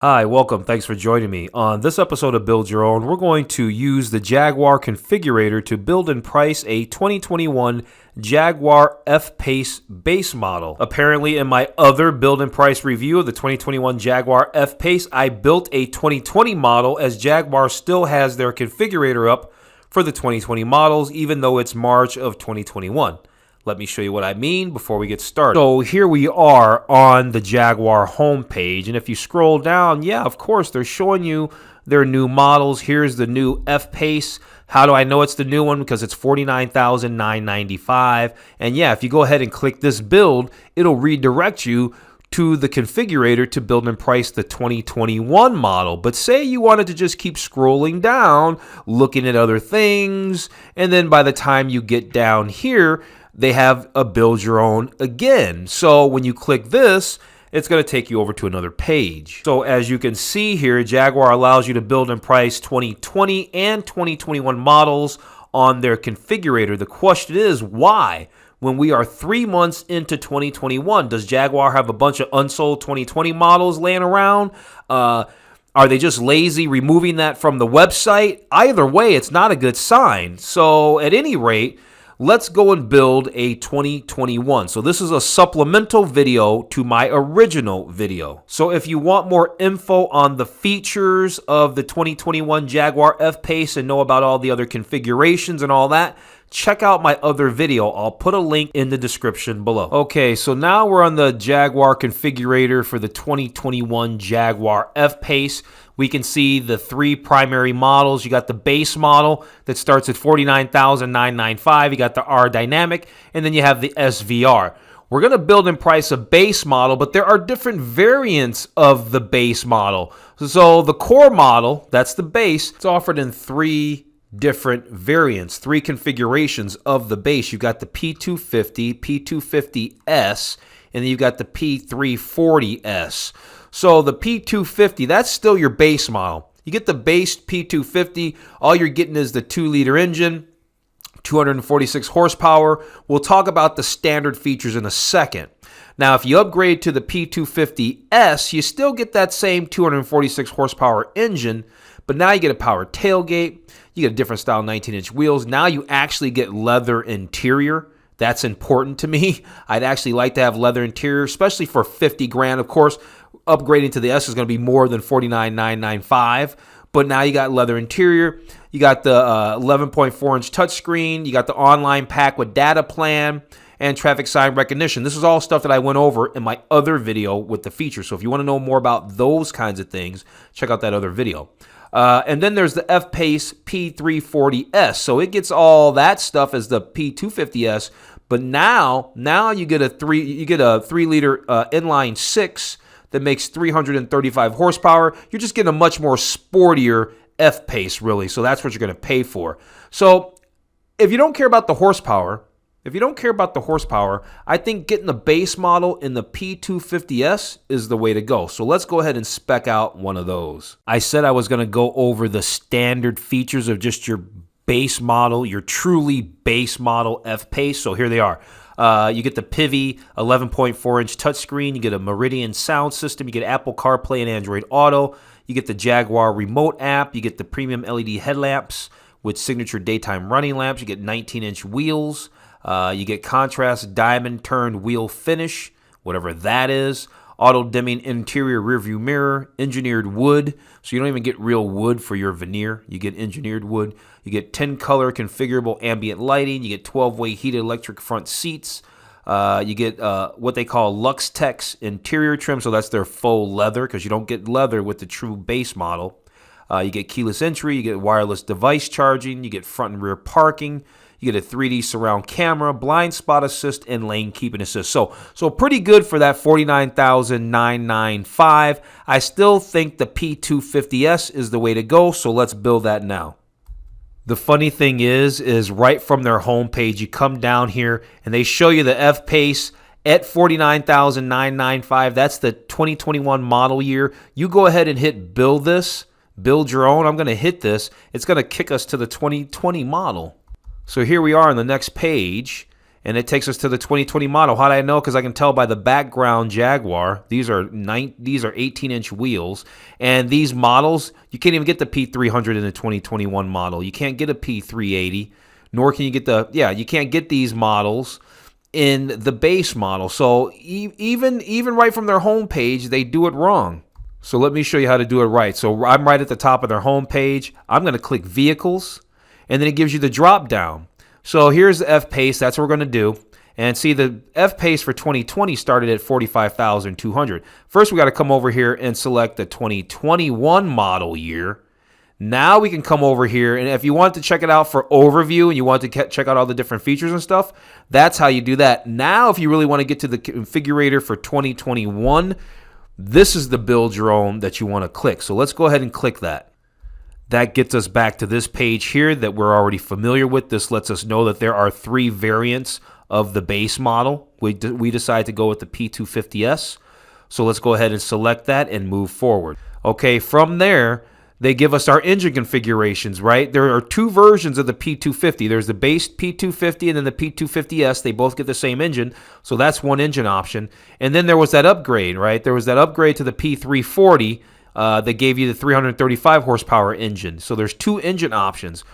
Hi, welcome. Thanks for joining me. On this episode of Build Your Own, we're going to use the Jaguar Configurator to build and price a 2021 Jaguar F Pace base model. Apparently, in my other build and price review of the 2021 Jaguar F Pace, I built a 2020 model as Jaguar still has their configurator up for the 2020 models, even though it's March of 2021. Let me show you what I mean before we get started. So here we are on the Jaguar homepage, and if you scroll down, yeah, of course, they're showing you their new models. Here's the new F Pace. How do I know it's the new one? Because it's $49,995. And yeah, if you go ahead and click this build, it'll redirect you to the configurator to build and price the 2021 model. But say you wanted to just keep scrolling down, looking at other things, and then by the time you get down here, they have a build your own again. So when you click this, it's going to take you over to another page. So as you can see here, Jaguar allows you to build and price 2020 and 2021 models on their configurator. The question is, why? When we are 3 months into 2021, does Jaguar have a bunch of unsold 2020 models laying around? Are they just lazy removing that from the website? Either way, it's not a good sign. So at any rate, let's go and build a 2021. So this is a supplemental video to my original video. So if you want more info on the features of the 2021 Jaguar F Pace and know about all the other configurations and all that, check out my other video. I'll put a link in the description below. Okay, so now we're on the Jaguar configurator for the 2021 Jaguar F Pace. We can see the three primary models. You got the base model that starts at $49,995. You got the R Dynamic, and then you have the SVR. We're going to build and price a base model, but there are different variants of the base model. So the core model, that's the base, it's offered in three different variants, three configurations of the base. You've got the P250, P250S, and then you've got the P340S. So the P250, that's still your base model. You get the base P250, all you're getting is the 2-liter engine, 246 horsepower. We'll talk about the standard features in a second. Now, if you upgrade to the P250S, you still get that same 246 horsepower engine, but now you get a power tailgate, you get a different style 19-inch wheels. Now you actually get leather interior. That's important to me. I'd actually like to have leather interior, especially for 50 grand. Of course, upgrading to the S is going to be more than $49,995. But now you got leather interior. You got the 11.4-inch touchscreen. You got the online pack with data plan and traffic sign recognition. This is all stuff that I went over in my other video with the features. So if you want to know more about those kinds of things, check out that other video. And then there's the F Pace P340S. So it gets all that stuff as the P250S. But now you get a 3-liter inline 6 that makes 335 horsepower. You're just getting a much more sportier F Pace, really. So that's what you're going to pay for. So if you don't care about the horsepower, I think getting the base model in the P250S is the way to go. So let's go ahead and spec out one of those. I said I was going to go over the standard features of just your base model, your truly base model F Pace. So here they are. You get the Pivi 11.4-inch touchscreen. You get a Meridian sound system. You get Apple CarPlay and Android Auto. You get the Jaguar remote app. You get the premium LED headlamps with signature daytime running lamps. You get 19-inch wheels. You get contrast diamond turned wheel finish, whatever that is. Auto dimming interior rearview mirror, engineered wood. So you don't even get real wood for your veneer. You get engineered wood. You get 10-color configurable ambient lighting. You get 12-way heated electric front seats. You get what they call LuxTex interior trim. So that's their faux leather, because you don't get leather with the true base model. You get keyless entry. You get wireless device charging. You get front and rear parking. You get a 3D surround camera, blind spot assist, and lane keeping assist. So pretty good for that $49,995. I still think the P250S is the way to go, so let's build that now. The funny thing is right from their homepage, you come down here and they show you the F Pace at $49,995. That's the 2021 model year. You go ahead and hit build this, build your own. I'm going to hit this. It's going to kick us to the 2020 model. So here we are on the next page, And it takes us to the 2020 model. How do I know? Because I can tell by the background Jaguar. These are 18-inch wheels. And these models, you can't even get the P300 in the 2021 model. You can't get a P380, nor can you get you can't get these models in the base model. So even right from their homepage, they do it wrong. So let me show you how to do it right. So I'm right at the top of their homepage. I'm going to click Vehicles, and then it gives you the drop down. So here's the F Pace. That's what we're going to do. And see, the F Pace for 2020 started at $45,200. First, we got to come over here and select the 2021 model year. Now we can come over here, and if you want to check it out for overview and you want to check out all the different features and stuff, that's how you do that. Now, if you really want to get to the configurator for 2021, this is the build your own that you want to click. So let's go ahead and click that. That gets us back to this page here that we're already familiar with. This lets us know that there are 3 variants of the base model. We decided to go with the P250S. So let's go ahead and select that and move forward. Okay, from there, they give us our engine configurations, right? There are 2 versions of the P250. There's the base P250 and then the P250S. They both get the same engine, so that's one engine option. And then there was that upgrade, right? There was that upgrade to the P340 that gave you the 335 horsepower engine. So there's 2 engine options.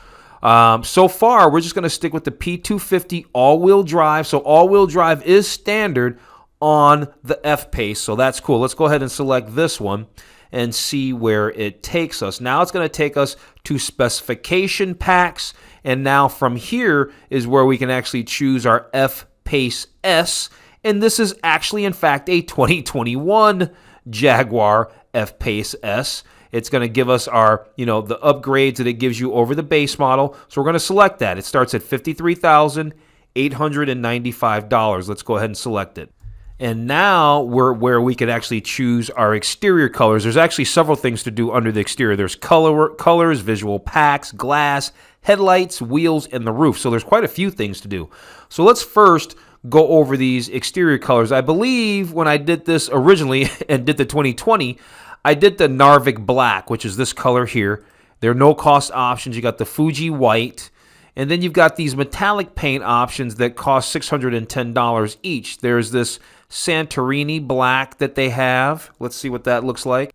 So far, we're just going to stick with the P250 all-wheel drive. So all-wheel drive is standard on the F Pace, so that's cool. Let's go ahead and select this one and see where it takes us. Now it's going to take us to Specification Packs, and now from here is where we can actually choose our F Pace S, and this is actually, in fact, a 2021 Jaguar F Pace S. It's going to give us our, the upgrades that it gives you over the base model. So we're going to select that. It starts at $53,895. Let's go ahead and select it. And now we're where we can actually choose our exterior colors. There's actually several things to do under the exterior. There's colors, visual packs, glass, headlights, wheels, and the roof. So there's quite a few things to do. So let's first go over these exterior colors. I believe when I did this originally and did the 2020, I did the Narvik Black, which is this color here. There are no cost options. You got the Fuji White. And then you've got these metallic paint options that cost $610 each. There's this Santorini Black that they have. Let's see what that looks like.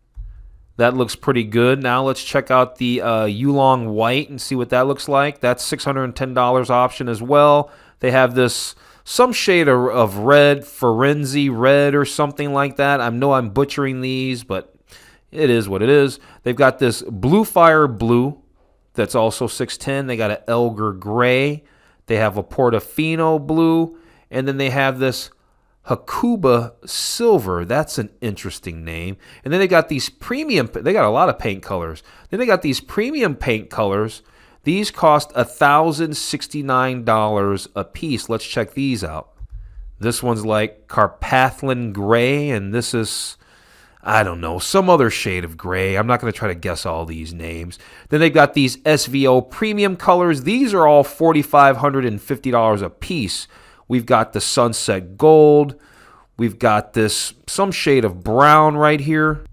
That looks pretty good. Now let's check out the Yulong White and see what that looks like. That's $610 option as well. They have this some shade of red, Firenze red or something like that. I know I'm butchering these, but it is what it is. They've got this Blue Fire Blue. That's also $610. They got an Elgar Gray. They have a Portofino Blue. And then they have this Hakuba Silver. That's an interesting name. And then they got these premium. They got a lot of paint colors. Then they got these premium paint colors. These cost $1,069 a piece. Let's check these out. This one's like Carpathlon Gray. And this is, I don't know, some other shade of gray. I'm not going to try to guess all these names. Then they've got these SVO premium colors. These are all $4,550 a piece. We've got the Sunset Gold. We've got this, some shade of brown right here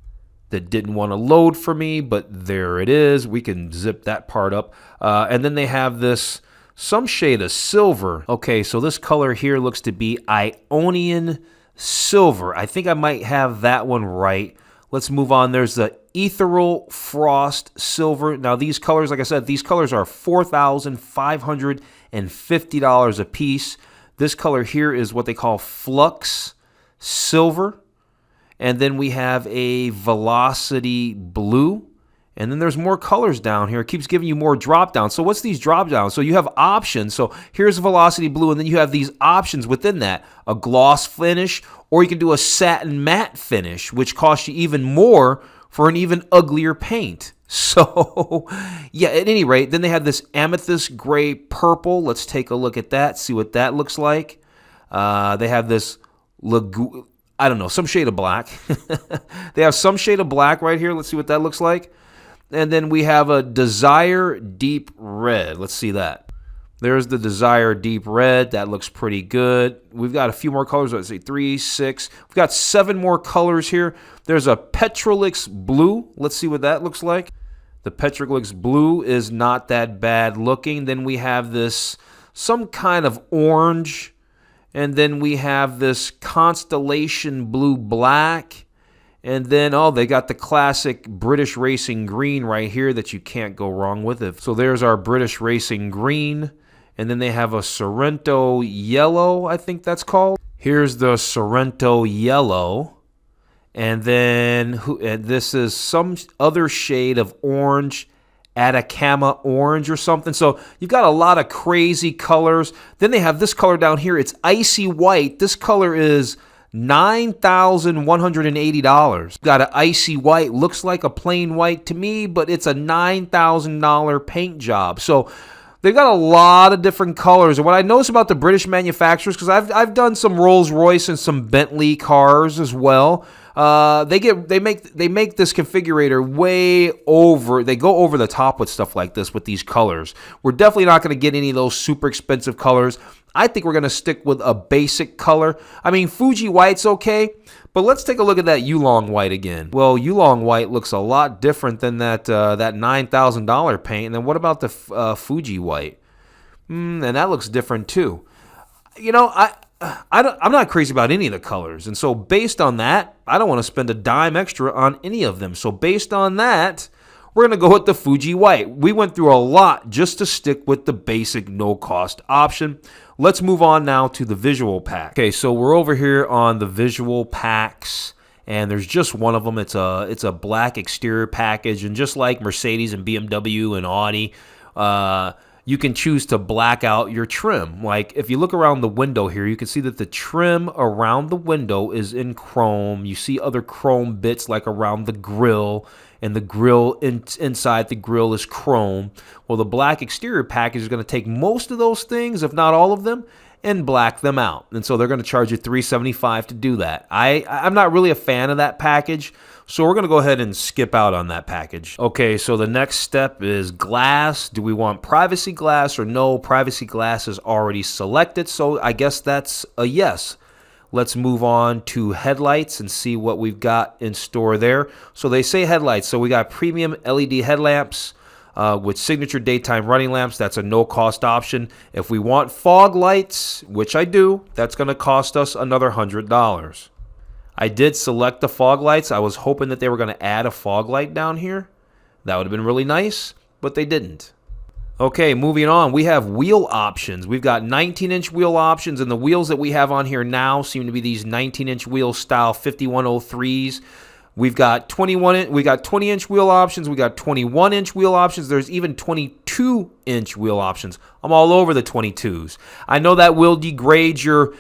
that didn't want to load for me, but there it is. We can zip that part up. And then they have this, some shade of silver. Okay, so this color here looks to be Ionian Silver. I think I might have that one right. Let's move on. There's the Ethereal Frost Silver. Now these colors, like I said, these colors are $4,550 a piece. This color here is what they call Flux Silver. And then we have a Velocity Blue. And then there's more colors down here. It keeps giving you more drop downs. So what's these drop downs? So you have options. So here's Velocity Blue, and then you have these options within that. A gloss finish, or you can do a satin matte finish, which costs you even more for an even uglier paint. So, yeah, at any rate, then they have this Amethyst Gray Purple. Let's take a look at that, see what that looks like. They have this I don't know, some shade of black. They have some shade of black right here. Let's see what that looks like. And then we have a Desire Deep Red. Let's see that. There's the Desire Deep Red. That looks pretty good. We've got a few more colors. Let's see, 3, 6. We've got 7 more colors here. There's a Petrolix Blue. Let's see what that looks like. The Petrolix Blue is not that bad looking. Then we have this, some kind of orange. And then we have this Constellation Blue Black. And then, oh, they got the classic British Racing Green right here that you can't go wrong with it. So there's our British Racing Green. And then they have a Sorrento Yellow, I think that's called. Here's the Sorrento Yellow. And then this is some other shade of orange, Atacama orange or something. So you've got a lot of crazy colors. Then they have this color down here. It's icy white. This color is $9,180. Got an icy white. Looks like a plain white to me, but it's a $9,000 paint job. So they've got a lot of different colors. And what I notice about the British manufacturers, because I've done some Rolls-Royce and some Bentley cars as well. They make this configurator way over. They go over the top with stuff like this with these colors. We're definitely not going to get any of those super expensive colors. I think we're going to stick with a basic color. I mean, Fuji white's okay, but let's take a look at that Yulong white again. Well, Yulong white looks a lot different than that $9,000 paint. And then what about the Fuji white? And that looks different too. You know, I'm not crazy about any of the colors. And so based on that, I don't want to spend a dime extra on any of them. So based on that, we're going to go with the Fuji white. We went through a lot just to stick with the basic no-cost option. Let's move on now to the visual pack. Okay, so we're over here on the visual packs, and there's just one of them. It's a black exterior package, and just like Mercedes and BMW and Audi, you can choose to black out your trim. Like if you look around the window here, you can see that the trim around the window is in chrome. You see other chrome bits like around the grille, and the grille inside the grille is chrome. Well, the black exterior package is going to take most of those things, if not all of them, and black them out. And so they're going to charge you $375 to do that. I'm not really a fan of that package, so we're going to go ahead and skip out on that package. Okay, so the next step is glass. Do we want privacy glass or no? Privacy glass is already selected, so I guess that's a yes. Let's move on to headlights and see what we've got in store there. So they say headlights. So we got premium LED headlamps with signature daytime running lamps. That's a no-cost option. If we want fog lights, which I do, that's going to cost us another $100. I did select the fog lights. I was hoping that they were going to add a fog light down here. That would have been really nice, but they didn't. Okay, moving on, we have wheel options. We've got 19-inch wheel options, and the wheels that we have on here now seem to be these 19-inch wheel style 5103s. We've got 20-inch wheel options. We got 21-inch wheel options. There's even 22-inch wheel options. I'm all over the 22s. I know that will degrade your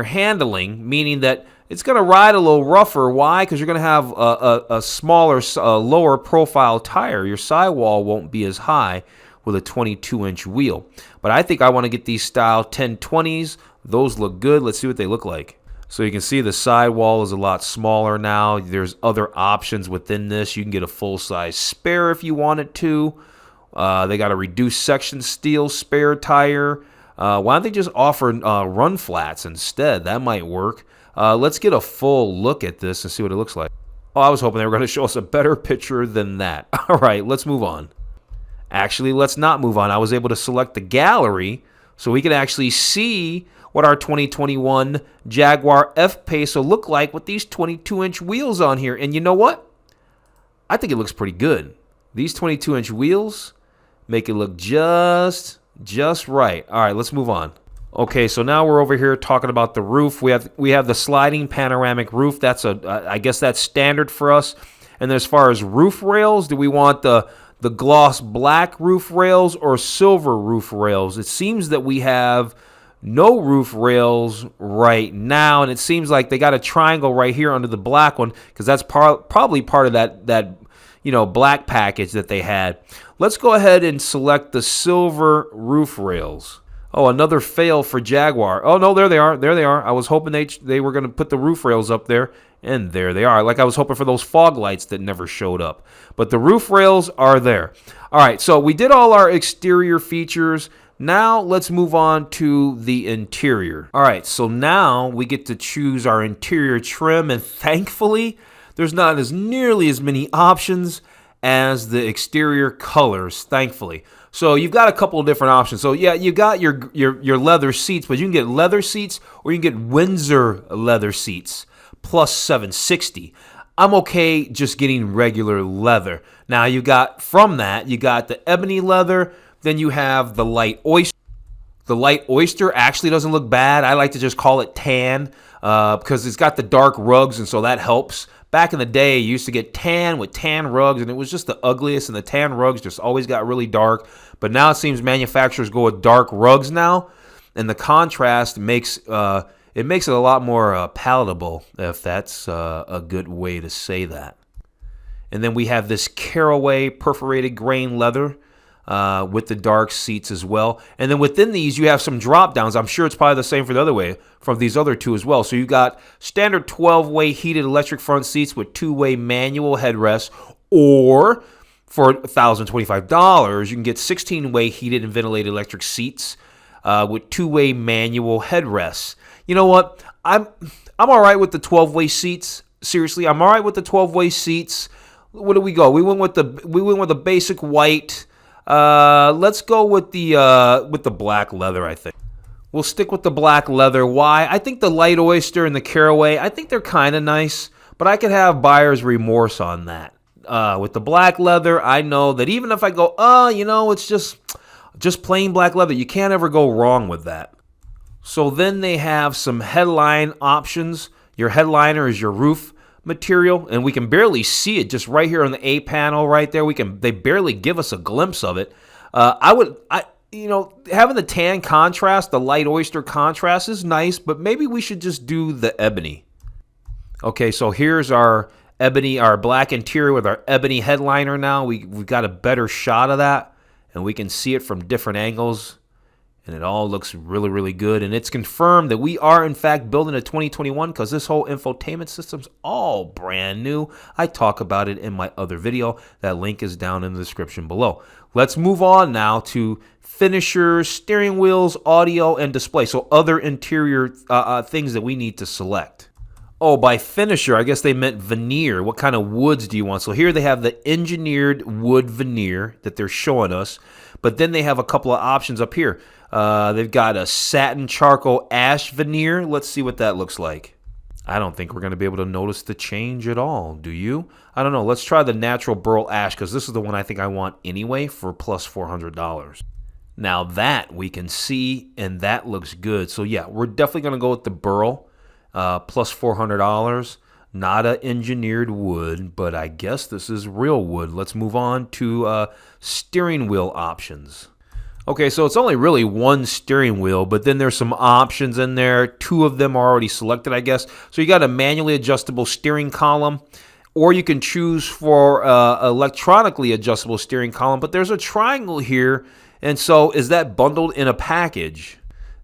handling, meaning that it's going to ride a little rougher. Why? Because you're going to have a smaller, lower profile tire. Your sidewall won't be as high with a 22-inch wheel. But I think I want to get these style 1020s. Those look good. Let's see what they look like. So you can see the sidewall is a lot smaller now. There's other options within this. You can get a full-size spare if you wanted to. They got a reduced section steel spare tire. Why don't they just offer run flats instead? That might work. Let's get a full look at this and see what it looks like. Oh, I was hoping they were going to show us a better picture than that. All right, let's move on. Actually, let's not move on. I was able to select the gallery so we can actually see what our 2021 Jaguar F Pace will look like with these 22-inch wheels on here. And you know what? I think it looks pretty good. These 22-inch wheels make it look just right. All right, let's move on. Okay, so now we're over here talking about the roof. We have the sliding panoramic roof. That's I guess that's standard for us. And then as far as roof rails, do we want the gloss black roof rails or silver roof rails? It seems that we have no roof rails right now, and it seems like they got a triangle right here under the black one because that's probably part of that black package that they had. Let's go ahead and select the silver roof rails. Oh, another fail for Jaguar. Oh, no, there they are. There they are. I was hoping they were going to put the roof rails up there, and there they are. Like I was hoping for those fog lights that never showed up. But the roof rails are there. All right, so we did all our exterior features. Now let's move on to the interior. All right, so now we get to choose our interior trim, and thankfully, there's not nearly as many options as the exterior colors, thankfully. So you've got a couple of different options. So yeah, you got your leather seats, but you can get leather seats or you can get Windsor leather seats plus 760. I'm okay just getting regular leather. Now you got from that, you got the ebony leather, then you have the light oyster. The light oyster actually doesn't look bad. I like to just call it tan because it's got the dark rugs, and so that helps. Back in the day, you used to get tan with tan rugs, and it was just the ugliest, and the tan rugs just always got really dark. But now it seems manufacturers go with dark rugs now, and the contrast makes it a lot more palatable, if that's a good way to say that. And then we have this caraway perforated grain leather with the dark seats as well. And then within these, you have some drop downs. I'm sure it's probably the same for the other way, from these other two as well. So you got standard 12-way heated electric front seats with 2-way manual headrests, or for $1,025, you can get 16-way heated and ventilated electric seats with 2-way manual headrests. You know what? I'm all right with the 12-way seats. Seriously, I'm all right with the 12-way seats. What do we go? We went with the basic white. Let's go with the black leather, I think. We'll stick with the black leather. Why? I think the light oyster and the caraway, I think they're kind of nice, but I could have buyer's remorse on that. With the black leather, I know that even if I go, it's just plain black leather, you can't ever go wrong with that. So then they have some headline options. Your headliner is your roof material, and we can barely see it just right here on the A panel right there. They barely give us a glimpse of it. Having the tan contrast, the light oyster contrast is nice, but maybe we should just do the ebony. Okay, so here's our ebony, our black interior with our ebony headliner now. We've got a better shot of that, and we can see it from different angles. And it all looks really, really good. And it's confirmed that we are, in fact, building a 2021 because this whole infotainment system's all brand new. I talk about it in my other video. That link is down in the description below. Let's move on now to finishers, steering wheels, audio, and display. So other interior things that we need to select. Oh, by finisher, I guess they meant veneer. What kind of woods do you want? So here they have the engineered wood veneer that they're showing us. But then they have a couple of options up here. They've got a satin charcoal ash veneer. Let's see what that looks like. I don't think we're going to be able to notice the change at all. Do you? I don't know. Let's try the natural burl ash because this is the one I think I want anyway for plus $400. Now that we can see, and that looks good. So yeah, we're definitely going to go with the burl plus $400. Not a engineered wood, but I guess this is real wood. Let's move on to steering wheel options. Okay, so it's only really one steering wheel, but then there's some options in there. 2 of them are already selected, I guess. So you got a manually adjustable steering column, or you can choose for electronically adjustable steering column, but there's a triangle here, and so is that bundled in a package?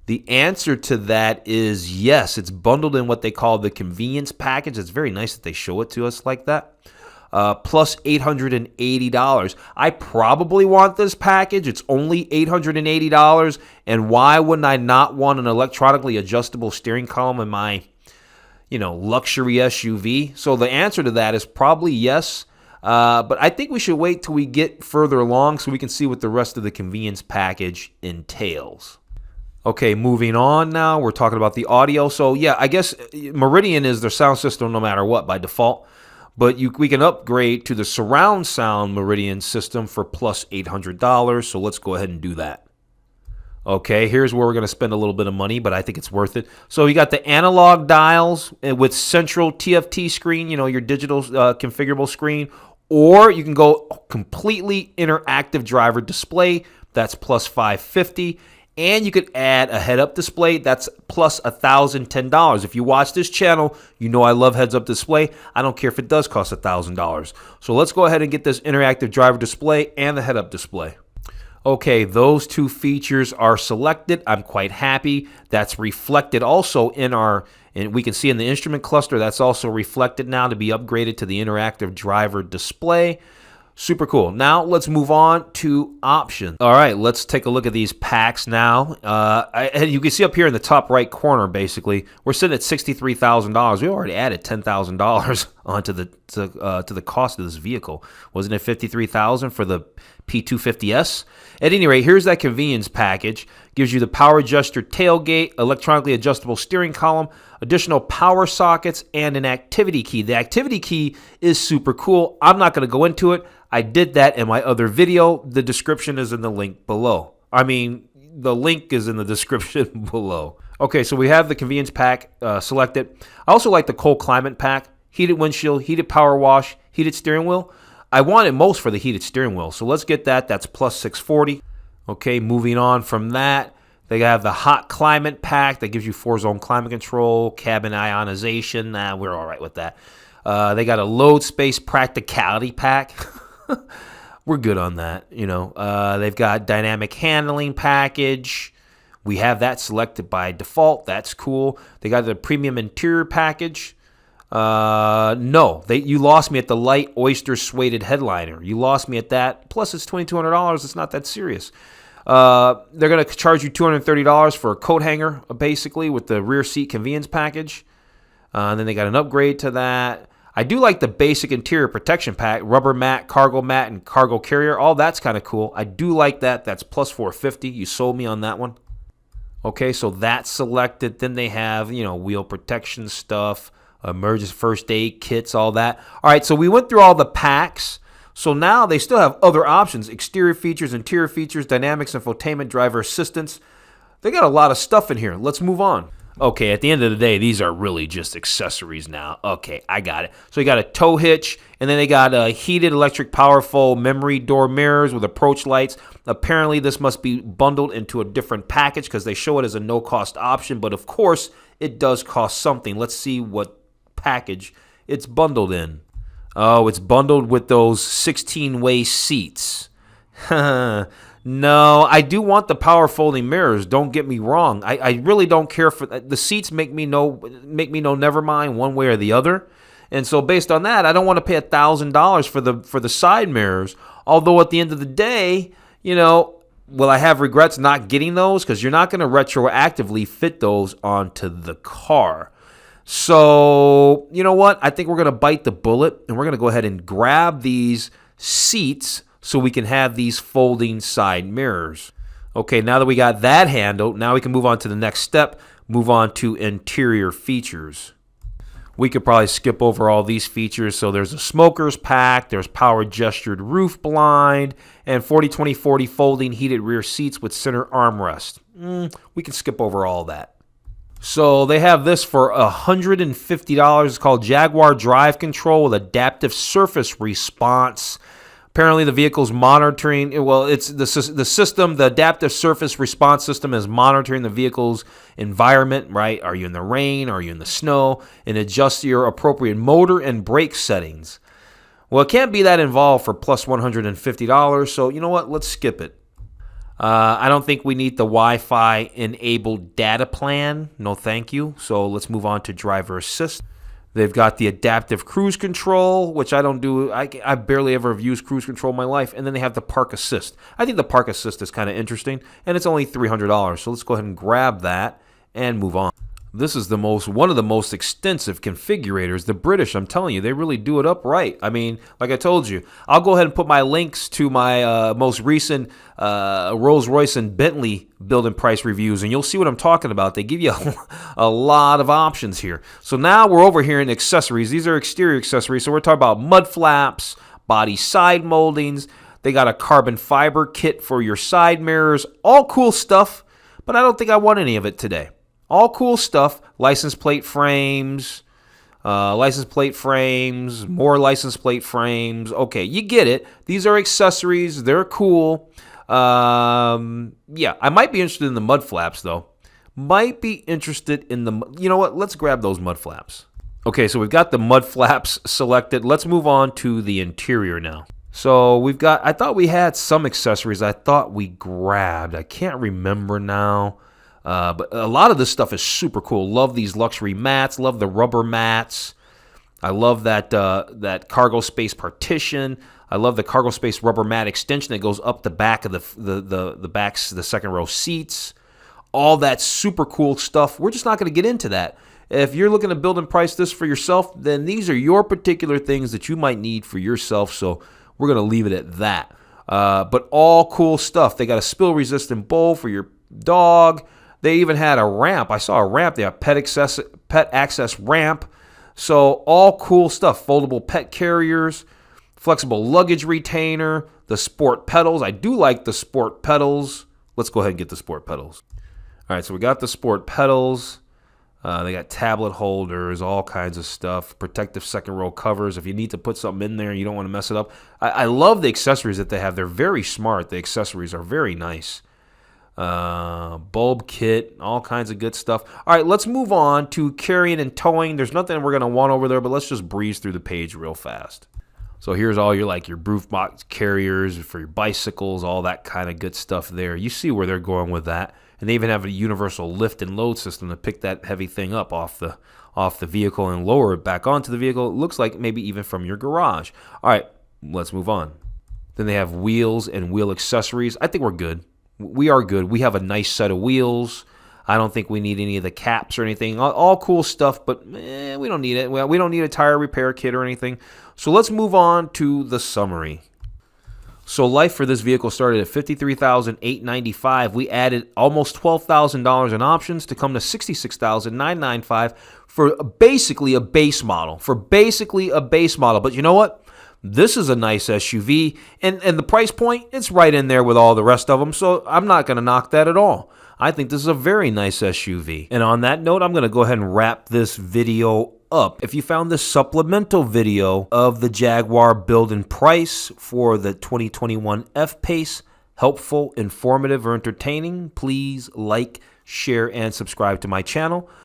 The answer to that is yes. It's bundled in what they call the convenience package. It's very nice that they show it to us like that. Plus $880. I probably want this package. It's only $880. And why wouldn't I not want an electronically adjustable steering column in my, luxury SUV? So the answer to that is probably yes. But I think we should wait till we get further along so we can see what the rest of the convenience package entails. Okay, moving on now. We're talking about the audio. So yeah, I guess Meridian is their sound system no matter what by default. But we can upgrade to the surround sound Meridian system for plus $800. So let's go ahead and do that. Okay, here's where we're going to spend a little bit of money, but I think it's worth it. So you got the analog dials with central TFT screen, your digital configurable screen. Or you can go completely interactive driver display. That's plus $550. And you could add a head-up display. That's plus $1,010. If you watch this channel, you know I love heads-up display. I don't care if it does cost $1,000. So let's go ahead and get this interactive driver display and the head-up display. Okay, those 2 features are selected. I'm quite happy. That's reflected also and we can see in the instrument cluster, that's also reflected now to be upgraded to the interactive driver display. Super cool. Now let's move on to options. All right, let's take a look at these packs now. You can see up here in the top right corner, basically, we're sitting at $63,000. We already added $10,000 onto the to the cost of this vehicle. Wasn't it $53,000 for the P250S? At any rate, here's that convenience package. Gives you the power adjuster tailgate, electronically adjustable steering column, additional power sockets, and an activity key. The activity key is super cool. I'm not going to go into it. I did that in my other video. The description is in the link below. The link is in the description below. Okay, so we have the convenience pack selected. I also like the cold climate pack. Heated windshield, heated power wash, heated steering wheel. I wanted most for the heated steering wheel, so let's get that. That's plus $640. Okay, moving on from that, they have the hot climate pack that gives you 4-zone climate control, cabin ionization. We're all right with that. They got a load space practicality pack. We're good on that, you know. They've got dynamic handling package. We have that selected by default. That's cool. They got the premium interior package. No, you lost me at the light oyster suede headliner. You lost me at that. Plus, it's $2,200. It's not that serious. They're going to charge you $230 for a coat hanger, basically, with the rear seat convenience package. And then they got an upgrade to that. I do like the basic interior protection pack, rubber mat, and cargo carrier. All that's kind of cool. I do like that. That's plus $450. You sold me on that one. Okay, so that's selected. Then they have, wheel protection stuff, emergency first aid kits, all that. All right, so we went through all the packs. So now they still have other options: exterior features, interior features, dynamics, infotainment, driver assistance. They got a lot of stuff in here. Let's move on. Okay, at the end of the day, these are really just accessories now. Okay, I got it. So you got a tow hitch, and then they got a heated electric powerful memory door mirrors with approach lights. Apparently, this must be bundled into a different package because they show it as a no-cost option, but of course, it does cost something. Let's see what package it's bundled in. Oh, it's bundled with those 16-way seats. No, I do want the power folding mirrors. Don't get me wrong. I really don't care for the seats. Make me know never mind one way or the other. And so based on that, I don't want to pay $1,000 for the side mirrors. Although at the end of the day, will I have regrets not getting those? Because you're not going to retroactively fit those onto the car. So you know what? I think we're going to bite the bullet and we're going to go ahead and grab these seats so we can have these folding side mirrors. Okay, now that we got that handled, now we can move on to the next step, move on to interior features. We could probably skip over all these features. So there's a smoker's pack, there's power gestured roof blind, and 40-20-40 folding heated rear seats with center armrest. We can skip over all that. So they have this for $150. It's called Jaguar Drive Control with adaptive surface response. Apparently, the vehicle's monitoring. It's the system. The adaptive surface response system is monitoring the vehicle's environment. Right? Are you in the rain? Are you in the snow? And adjust your appropriate motor and brake settings. Well, it can't be that involved for plus $150. So you know what? Let's skip it. I don't think we need the Wi-Fi enabled data plan. No, thank you. So let's move on to driver assist. They've got the adaptive cruise control, which I don't do. I barely ever have used cruise control in my life. And then they have the park assist. I think the park assist is kind of interesting, and it's only $300. So let's go ahead and grab that and move on. This is one of the most extensive configurators. The British, I'm telling you, they really do it up right. I mean, like I told you, I'll go ahead and put my links to my most recent Rolls-Royce and Bentley build and price reviews, and you'll see what I'm talking about. They give you a lot of options here. So now we're over here in accessories. These are exterior accessories. So we're talking about mud flaps, body side moldings. They got a carbon fiber kit for your side mirrors. All cool stuff, but I don't think I want any of it today. All cool stuff, license plate frames, more license plate frames. Okay, you get it. These are accessories. They're cool. Yeah, I might be interested in the mud flaps, though. You know what? Let's grab those mud flaps. Okay, so we've got the mud flaps selected. Let's move on to the interior now. So I thought we had some accessories I thought we grabbed. I can't remember now. But a lot of this stuff is super cool. Love these luxury mats. Love the rubber mats. I love that cargo space partition. I love the cargo space rubber mat extension that goes up the back of the second row seats. All that super cool stuff. We're just not going to get into that. If you're looking to build and price this for yourself, then these are your particular things that you might need for yourself. So we're going to leave it at that. But all cool stuff. They got a spill-resistant bowl for your dog. They even had a ramp. I saw a ramp. They have pet access ramp. So all cool stuff. Foldable pet carriers, flexible luggage retainer, the sport pedals. I do like the sport pedals. Let's go ahead and get the sport pedals. All right, so we got the sport pedals. They got tablet holders, all kinds of stuff. Protective second row covers. If you need to put something in there and you don't want to mess it up. I love the accessories that they have. They're very smart. The accessories are very nice. Bulb kit, all kinds of good stuff. All right, let's move on to carrying and towing. There's nothing we're going to want over there, but let's just breeze through the page real fast. So here's all your roof box carriers for your bicycles, all that kind of good stuff there. You see where they're going with that. And they even have a universal lift and load system to pick that heavy thing up off the vehicle and lower it back onto the vehicle. It looks like maybe even from your garage. All right, let's move on. Then they have wheels and wheel accessories. I think we're good. We are good. We have a nice set of wheels. I don't think we need any of the caps or anything. All cool stuff, but we don't need it. Well, we don't need a tire repair kit or anything. So let's move on to the summary. So life for this vehicle started at $53,895. We added almost $12,000 in options to come to $66,995 for basically a base model. But you know what? This is a nice SUV, and the price point, it's right in there with all the rest of them, so I'm not going to knock that at all. I think this is a very nice SUV. And on that note, I'm going to go ahead and wrap this video up. If you found this supplemental video of the Jaguar build and price for the 2021 F Pace helpful, informative, or entertaining, please like, share, and subscribe to my channel.